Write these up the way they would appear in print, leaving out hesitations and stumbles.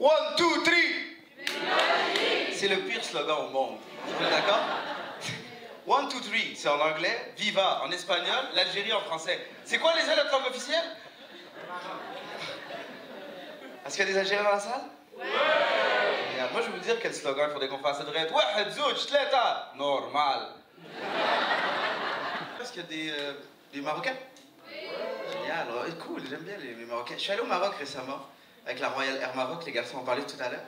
One, two, three. C'est le pire slogan au monde. Vous êtes d'accord? One, two, three, c'est en anglais. Viva en espagnol. L'Algérie en français. C'est quoi les autres langues officielles? Est-ce qu'il y a des Algériens dans la salle? Ouais. Regarde, moi je vais vous dire quel slogan il faudrait qu'on fasse. Ça devrait être واحد زوج ثلاثة. Normal. Est-ce qu'il y a des Marocains? Oui. Génial, cool, j'aime bien les Marocains. Je suis allé au Maroc récemment avec la Royal Air Maroc, les garçons en parlaient tout à l'heure.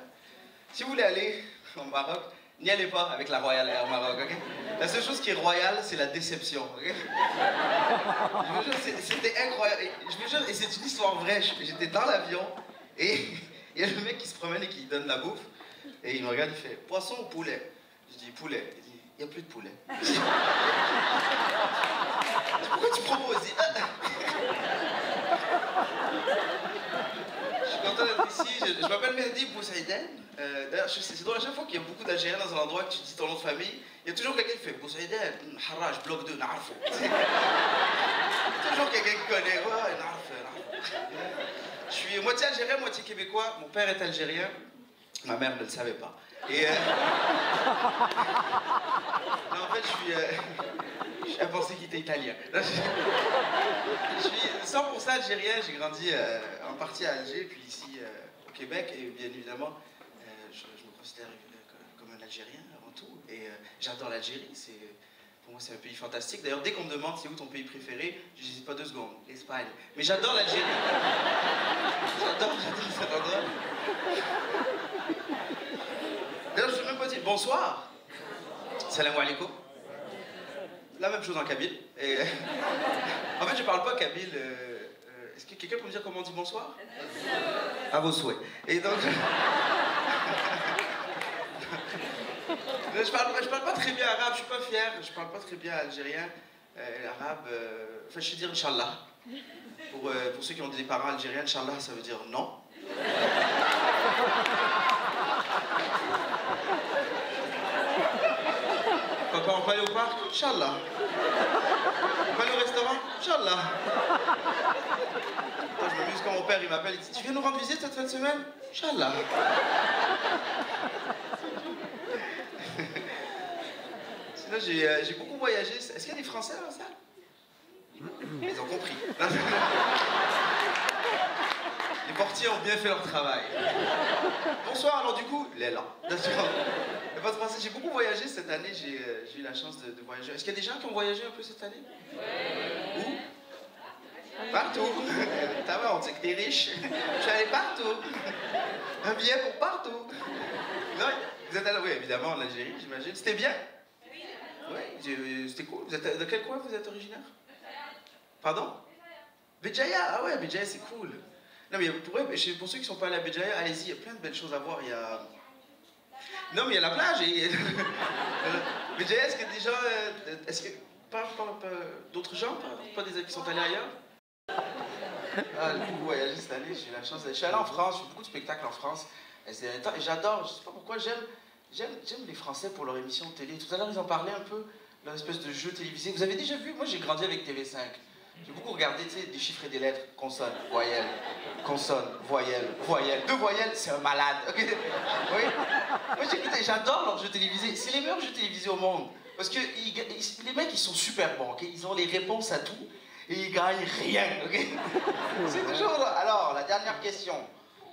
Si vous voulez aller au Maroc, n'y allez pas avec la Royal Air Maroc, ok? La seule chose qui est royale, c'est la déception, ok? Je vous jure, c'était incroyable. Je vous jure, et c'est une histoire vraie. J'étais dans l'avion et il y a le mec qui se promène et qui donne la bouffe. Et il me regarde, il fait « Poisson ou poulet ?» Je dis « Poulet ». Il dit « Il n'y a plus de poulet. » Pourquoi tu proposes? Je suis content d'être ici. Je m'appelle Mehdi Boussaïden. D'ailleurs, c'est drôle, à chaque fois qu'il y a beaucoup d'Algériens dans un endroit que tu dis ton nom de famille, il y a toujours quelqu'un qui fait Boussaïden, Harraj, bloc 2, Narfo. Il y a toujours quelqu'un qui connaît. Ouais, Narfo. Je suis moitié algérien, moitié québécois. Mon père est algérien. Ma mère ne le savait pas. Et non, en fait, elle pensait qu'il était italien. Je suis 100% algérien, j'ai grandi en partie à Alger, puis ici au Québec, et bien évidemment, je me considère comme un Algérien avant tout, et j'adore l'Algérie, pour moi c'est un pays fantastique. D'ailleurs, dès qu'on me demande c'est où ton pays préféré, je n'hésite pas 2 secondes, l'Espagne. Mais j'adore l'Algérie. J'adore cet endroit. D'ailleurs, je ne sais même pas dire bonsoir. Salam alaikum. La même chose en kabyle. Et en fait, je parle pas kabyle. Est-ce que quelqu'un peut me dire comment on dit bonsoir? À vos souhaits. Et donc... je parle pas très bien arabe, je suis pas fier. Je parle pas très bien algérien. Arabe... Enfin, je sais dire Inch'Allah. Pour ceux qui ont des parents algériens, Inch'Allah, ça veut dire non. Papa, on peut aller au parc? Inch'Allah. On peut aller au restaurant? Inch'Allah. Je m'amuse quand mon père il m'appelle, il dit « Tu viens nous rendre visite cette fin de semaine? Inch'Allah. » Sinon, j'ai beaucoup voyagé. Est-ce qu'il y a des Français dans la salle? Ils ont compris. Les portiers ont bien fait leur travail. Bonsoir, alors du coup, il est là. J'ai beaucoup voyagé cette année, j'ai eu la chance de voyager. Est-ce qu'il y a des gens qui ont voyagé un peu cette année? Oui. Où? Partout. T'as vu, on dit que t'es riche. Je suis allé partout. Un billet pour partout. Non, vous êtes allé, oui, évidemment, en Algérie, j'imagine. C'était bien? Oui, c'était cool. De quel coin vous êtes originaire? Pardon? Béjaïa, ah ouais, Béjaïa, c'est cool. Non, mais pour ceux qui ne sont pas allés à Béjaïa, allez-y, il y a plein de belles choses à voir. Non, mais il y a la plage. Béjaïa, est-ce que des gens... Est-ce que... d'autres gens, pas des qui sont allés ailleurs? Ah, j'ai beaucoup voyagé cette année, j'ai eu la chance. Je suis allé en France, j'ai fait beaucoup de spectacles en France. Et j'adore, je sais pas pourquoi, j'aime les Français pour leur émission de télé. Tout à l'heure, ils en parlaient un peu, leur espèce de jeu télévisé. Vous avez déjà vu? Moi, j'ai grandi avec TV5. J'ai beaucoup regardé, tu sais, des chiffres et des lettres, consonne, voyelle, voyelle. 2 voyelles, c'est un malade, ok? Oui? Moi, j'adore leurs jeux télévisés. C'est les meilleurs jeux télévisés au monde. Parce que les mecs, ils sont super bons, ok? Ils ont les réponses à tout et ils gagnent rien, ok? C'est toujours là. Alors, la dernière question.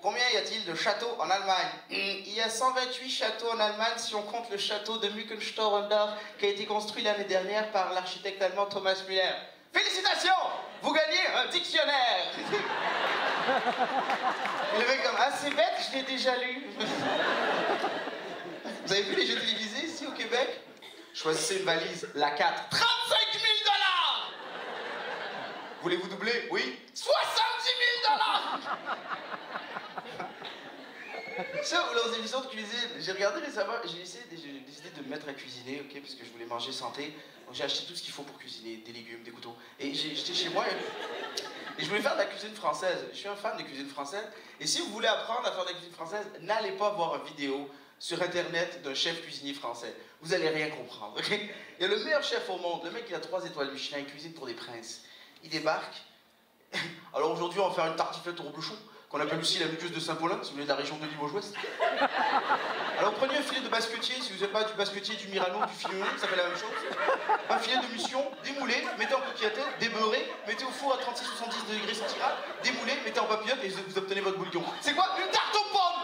Combien y a-t-il de châteaux en Allemagne? Il y a 128 châteaux en Allemagne si on compte le château de Mückenstorendorf qui a été construit l'année dernière par l'architecte allemand Thomas Müller. Félicitations! Vous gagnez un dictionnaire! Et le mec comme, ah c'est bête, je l'ai déjà lu. Vous avez vu les jeux télévisés ici au Québec? Choisissez une valise, la 4. 35 000 $! Voulez-vous doubler? Oui. 70 000 $! Ça, leurs émissions de cuisine, j'ai regardé récemment, j'ai décidé de me mettre à cuisiner, ok, parce que je voulais manger santé. Donc j'ai acheté tout ce qu'il faut pour cuisiner, des légumes, des couteaux. Et j'étais chez moi et je voulais faire de la cuisine française. Je suis un fan de cuisine française. Et si vous voulez apprendre à faire de la cuisine française, n'allez pas voir une vidéo sur internet d'un chef cuisinier français. Vous allez rien comprendre, ok? Il y a le meilleur chef au monde, le mec qui a 3 étoiles Michelin, il cuisine pour des princes. Il débarque, Alors aujourd'hui, on va faire une tartiflette au reblochon, qu'on appelle aussi la muqueuse de Saint-Paulin, si vous venez de la région de Limoges-Ouest. Alors prenez un filet de basquetier, si vous n'avez pas du basquetier, du Mirano, du filet, ça fait la même chose. Un filet de mission, démoulé, mettez en coquillatelle, débeurré, mettez au four à 36-70 degrés centigrades, démoulé, mettez en papillote et vous obtenez votre bouillon. C'est quoi? Une tarte aux pommes!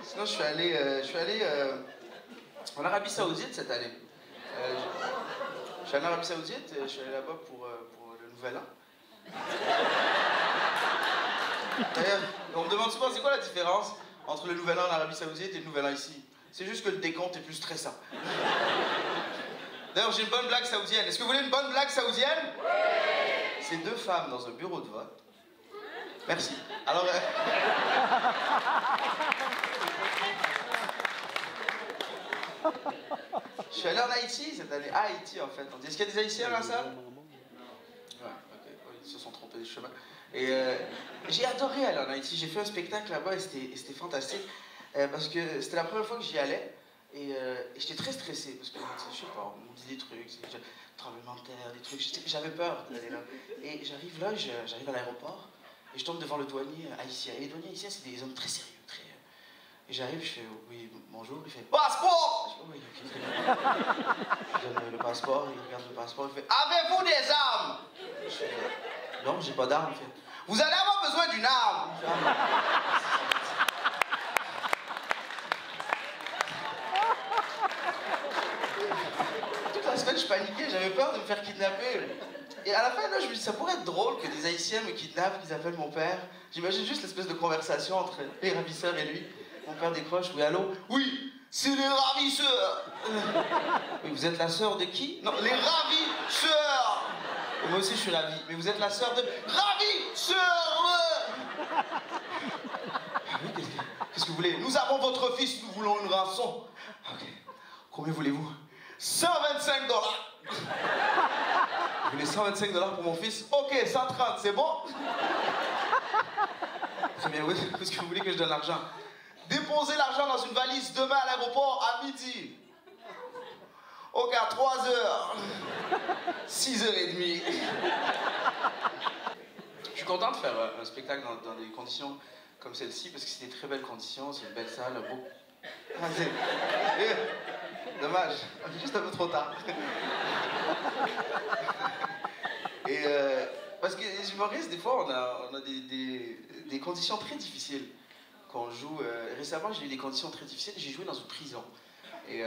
Sinon, je suis allé en Arabie Saoudite cette année. Je suis allé en Arabie Saoudite, je suis allé là-bas pour le Nouvel An. On me demande souvent c'est quoi la différence entre le Nouvel An en Arabie Saoudite et le Nouvel An ici. C'est juste que le décompte est plus stressant. D'ailleurs, j'ai une bonne blague saoudienne. Est-ce que vous voulez une bonne blague saoudienne? Oui! C'est deux femmes dans un bureau de vote. Merci. Alors... je suis allé en Haïti cette année. Ah, Haïti en fait. Est-ce qu'il y a des Haïtiens dans la salle? Ouais, ok. Ils se sont trompés de chemin. Et j'ai adoré aller en Haïti. J'ai fait un spectacle là-bas et c'était fantastique. Parce que c'était la première fois que j'y allais. Et j'étais très stressé. Parce que, je sais pas, on me dit des trucs, tremblement de terre, des trucs. J'avais peur d'aller là. Et j'arrive là, j'arrive à l'aéroport. Et je tombe devant le douanier haïtien. Et les douaniers haïtiens, c'est des hommes très sérieux. Et j'arrive, je fais oui, bonjour, il fait passeport! Je dis oui, ok, très bien. Je donne le passeport, il regarde le passeport, il fait avez-vous des armes? Je fais non, j'ai pas d'armes. Il fait vous allez avoir besoin d'une arme! Toute la semaine, je paniquais, j'avais peur de me faire kidnapper. Et à la fin, là, je me dis, ça pourrait être drôle que des Haïtiens me kidnappent, qu'ils appellent mon père. J'imagine juste l'espèce de conversation entre les ravisseurs et lui. Mon père décroche, oui, allô? Oui, c'est les ravisseurs! Oui, vous êtes la sœur de qui? Non, les ravisseurs! Et moi aussi, je suis ravi. Mais vous êtes la sœur de ravisseurs! Oui, qu'est-ce que vous voulez? Nous avons votre fils, nous voulons une rançon. Ok. Combien voulez-vous? 125 $. Vous voulez 125 $ pour mon fils? Ok, 130, c'est bon? Très bien, oui. Qu'est-ce que vous voulez que je donne l'argent? Déposez l'argent dans une valise demain à l'aéroport à midi. Ok, à 3h. 6h30. Je suis content de faire un spectacle dans des conditions comme celle-ci, parce que c'est des très belles conditions, c'est une belle salle, un beau... Ah, dommage, juste un peu trop tard. Et parce que les humoristes, des fois, on a des conditions très difficiles. Quand on joue, récemment j'ai eu des conditions très difficiles, j'ai joué dans une prison. Et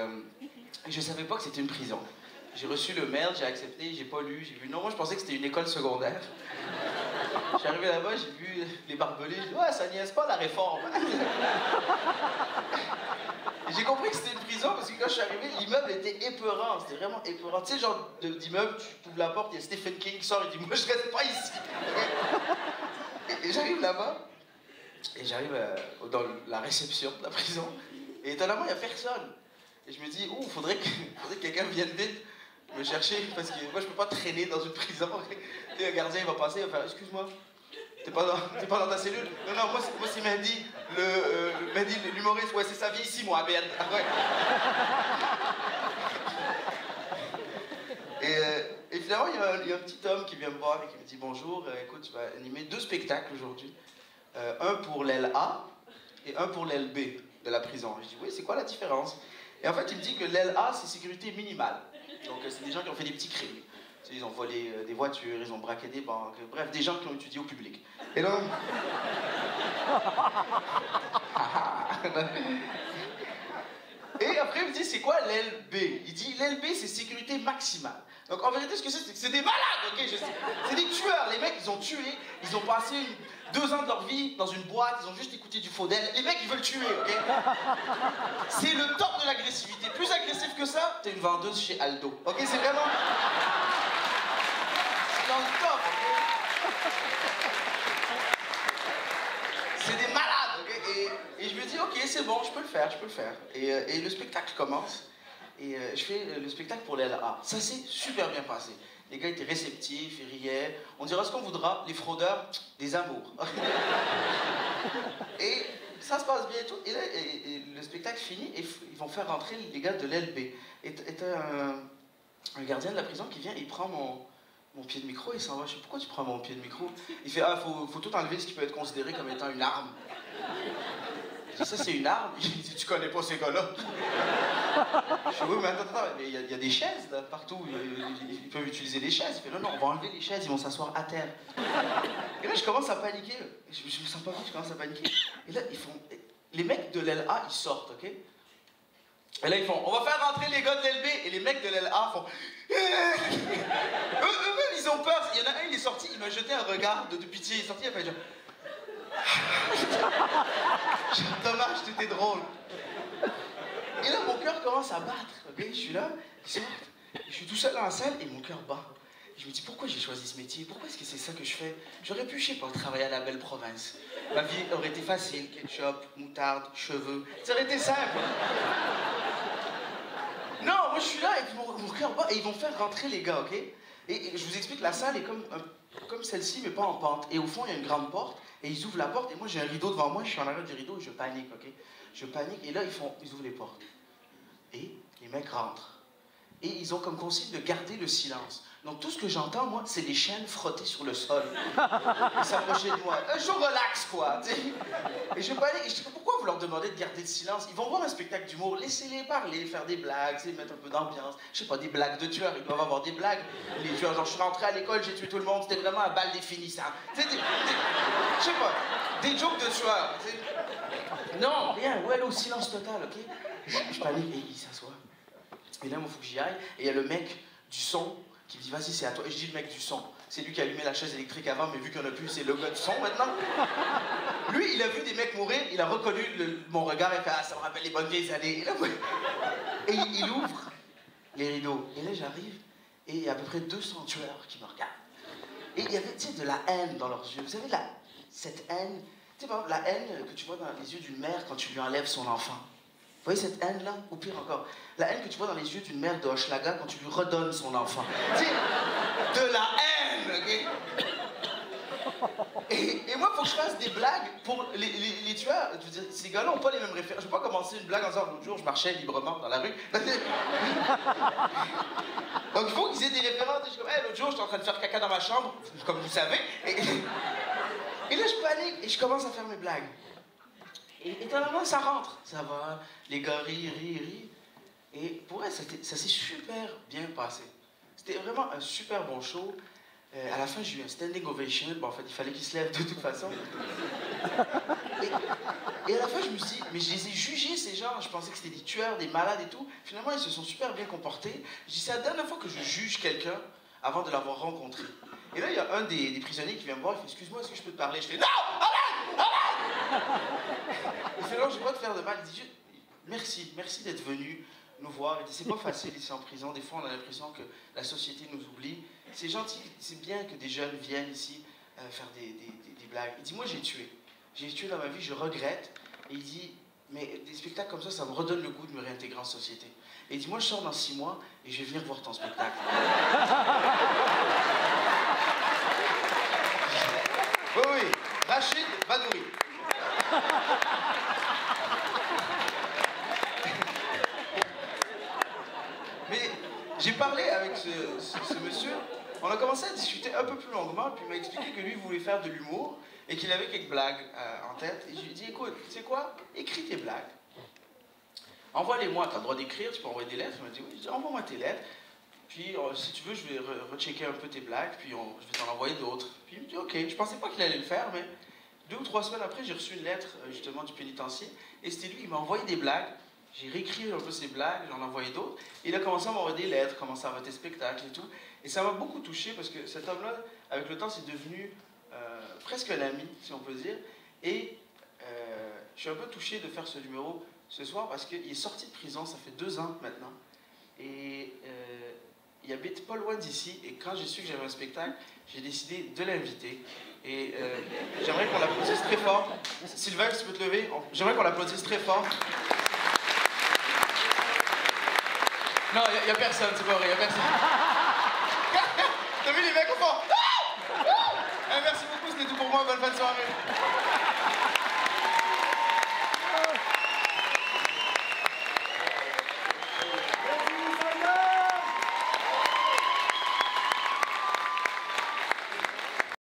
je savais pas que c'était une prison. J'ai reçu le mail, j'ai accepté, j'ai pas lu, j'ai vu non, moi je pensais que c'était une école secondaire. Je suis arrivé là-bas, j'ai vu les barbelés, j'ai dit ouais, ça niaise pas la réforme. Et j'ai compris que c'était une prison parce que quand je suis arrivé, l'immeuble était épeurant, c'était vraiment épeurant. Tu sais, genre d'immeuble, tu ouvres la porte, il y a Stephen King qui sort et dit moi je reste pas ici. Et j'arrive là-bas. Et j'arrive dans la réception de la prison, et étonnamment, il n'y a personne. Et je me dis, oh, faudrait que quelqu'un vienne vite me chercher, parce que moi, je peux pas traîner dans une prison. Et un gardien, il va passer, il va faire, excuse-moi, t'es pas dans ta cellule? Non, non, moi c'est Mehdi, Mehdi, l'humoriste, ouais, c'est sa vie ici, moi, merde. Ouais. Et finalement, il y a un petit homme qui vient me voir et qui me dit, bonjour, écoute, tu vas animer 2 spectacles aujourd'hui. Un pour l'aile A et un pour l'aile B de la prison. Je dis oui, c'est quoi la différence? Et en fait, il me dit que l'aile A, c'est sécurité minimale. Donc c'est des gens qui ont fait des petits crimes. Tu sais, ils ont volé des voitures, ils ont braqué des banques, bref, des gens qui ont étudié au public. Et donc... Et après, il me dit, c'est quoi l'aile B? Il dit, l'aile B, c'est sécurité maximale. Donc en vérité, ce que c'est des malades, ok? C'est des tueurs. Les mecs, ils ont tué, ils ont passé 2 ans de leur vie dans une boîte, ils ont juste écouté du Faudel. Les mecs, ils veulent tuer, ok? C'est le top de l'agressivité. Plus agressif que ça, t'es une vendeuse chez Aldo. Ok, c'est vraiment... C'est dans le top, ok? C'est des malades, ok? Et je me dis, ok, c'est bon, je peux le faire. Et le spectacle commence. Et je fais le spectacle pour l'aile A. Ça s'est super bien passé. Les gars étaient réceptifs, ils riaient. On dira ce qu'on voudra, les fraudeurs, des amours. Et ça se passe bien et tout. Et là, le spectacle finit et ils vont faire rentrer les gars de l'LB. Et t'as un gardien de la prison qui vient, il prend mon pied de micro et il s'en va. Je sais pourquoi tu prends mon pied de micro. Il fait ah, faut tout enlever ce qui peut être considéré comme étant une arme. Je dis ça c'est une arme. Il dit tu connais pas ces gars-là. Je dis oui mais attends, mais il y a des chaises là, partout. Ils peuvent utiliser les chaises. Il fait non, on va enlever les chaises, ils vont s'asseoir à terre. Et là je commence à paniquer. Je me sens pas bien, je commence à paniquer. Et là ils font. Les mecs de l'LA ils sortent, ok? Et là ils font on va faire rentrer les gars de l'LB et les mecs de l'LA font. Eux-mêmes ils ont peur. Il y en a un, il est sorti, il m'a jeté un regard de pitié. Il est sorti, il a fait genre. Dommage, c'était drôle. Et là, mon cœur commence à battre. Ok, je suis là, ils sortent, je suis tout seul dans la salle et mon cœur bat. Je me dis pourquoi j'ai choisi ce métier? Pourquoi est-ce que c'est ça que je fais? J'aurais pu, je sais pas, travailler à la belle province. Ma vie aurait été facile, ketchup, moutarde, cheveux. Ça aurait été simple. Non, moi je suis là et puis mon cœur bat et ils vont faire rentrer les gars, ok? Et je vous explique, la salle est comme celle-ci, mais pas en pente. Et au fond, il y a une grande porte, et ils ouvrent la porte, et moi j'ai un rideau devant moi, je suis en arrière du rideau, et je panique, ok? Je panique, et là, ils ouvrent les portes. Et les mecs rentrent. Et ils ont comme consigne de garder le silence. Donc tout ce que j'entends, moi, c'est les chaînes frotter sur le sol. Ils s'approchaient de moi. Je relaxe, quoi, tu sais. Et je panique, et je dis, pourquoi vous leur demandez de garder le silence? Ils vont voir un spectacle d'humour, laissez-les parler, faire des blagues, tu sais, mettre un peu d'ambiance. Je sais pas, des blagues de tueurs, ils doivent avoir des blagues. Les tueurs, genre, je suis rentré à l'école, j'ai tué tout le monde, c'était vraiment un bal définissant. Tu sais, je sais pas, des jokes de tueurs, tu sais. Non, rien, ouais, là, au silence total, ok? Je panique, et il s'assoit. Et là, il faut que j'y aille, et il y a le mec du son qui me dit, vas-y, c'est à toi. Et je dis, le mec du son. C'est lui qui a allumé la chaise électrique avant, mais vu qu'il n'y en a plus, c'est le gars du son maintenant. Lui, il a vu des mecs mourir, il a reconnu mon regard, et fait, ah, ça me rappelle les bonnes vieilles années. Et, là, et il ouvre les rideaux. Et là, j'arrive, et il y a à peu près 200 tueurs qui me regardent. Et il y avait, tu sais, de la haine dans leurs yeux. Vous savez, cette haine, tu sais, par exemple, la haine que tu vois dans les yeux d'une mère quand tu lui enlèves son enfant. Vous voyez cette haine-là? Ou pire encore, la haine que tu vois dans les yeux d'une mère de Hochelaga quand tu lui redonnes son enfant. Tu sais, de la haine, ok? Et moi, il faut que je fasse des blagues pour les tueurs. Je veux dire, ces gars-là n'ont pas les mêmes références. Je ne vais pas commencer une blague en disant l'autre jour, je marchais librement dans la rue. Donc il faut qu'ils aient des références. Je suis comme, hey, l'autre jour, j'étais en train de faire caca dans ma chambre, comme vous savez. Et là, je panique et je commence à faire mes blagues. Et étonnamment, ça rentre. Ça va, les gars rient. Et pour elle, ça s'est super bien passé. C'était vraiment un super bon show. À la fin, j'ai eu un standing ovation. Bon, en fait, il fallait qu'ils se lèvent de toute façon. Et à la fin, je me suis dit, mais je les ai jugés, ces gens. Je pensais que c'était des tueurs, des malades et tout. Finalement, ils se sont super bien comportés. Je dis, c'est la dernière fois que je juge quelqu'un avant de l'avoir rencontré. Et là, il y a un des prisonniers qui vient me voir. Il fait, excuse-moi, est-ce que je peux te parler? Je fais, non, arrête! Il fait, non, je ne vais pas te faire de mal. Il dit, merci d'être venu nous voir. Il dit, c'est pas facile ici en prison. Des fois, on a l'impression que la société nous oublie. C'est gentil, c'est bien que des jeunes viennent ici faire des blagues. Il dit, moi, j'ai tué dans ma vie, je regrette. Et il dit, mais des spectacles comme ça me redonne le goût de me réintégrer en société. Et il dit, moi, je sors dans 6 mois et je vais venir voir ton spectacle. Oui, Rachid Badouri. Mais j'ai parlé avec ce monsieur, on a commencé à discuter un peu plus longuement, puis il m'a expliqué que lui voulait faire de l'humour et qu'il avait quelques blagues en tête. Et je lui ai dit, écoute, tu sais quoi, écris tes blagues, envoie-les-moi, tu as le droit d'écrire, tu peux envoyer des lettres. Il m'a dit, oui, envoie-moi tes lettres, puis si tu veux, je vais rechecker un peu tes blagues, puis je vais t'en envoyer d'autres. Puis il me dit, ok, je pensais pas qu'il allait le faire, mais 2 ou 3 semaines après, j'ai reçu une lettre justement du pénitencier, et c'était lui, il m'a envoyé des blagues. J'ai réécrit un peu ses blagues, j'en ai envoyé d'autres. Il a commencé à m'envoyer des lettres, commencé à voir des spectacles et tout. Et ça m'a beaucoup touché parce que cet homme-là, avec le temps, c'est devenu presque un ami, si on peut dire. Et je suis un peu touché de faire ce numéro ce soir parce qu'il est sorti de prison, ça fait 2 ans maintenant. Et il habite pas loin d'ici. Et quand j'ai su que j'avais un spectacle, j'ai décidé de l'inviter. Et j'aimerais qu'on l'applaudisse très fort. Sylvain, si tu peux te lever, j'aimerais qu'on l'applaudisse très fort. Non, il n'y a personne, c'est pas vrai, il n'y a personne. T'as vu les mecs au fond? Merci beaucoup, c'était tout pour moi, bonne fin de soirée.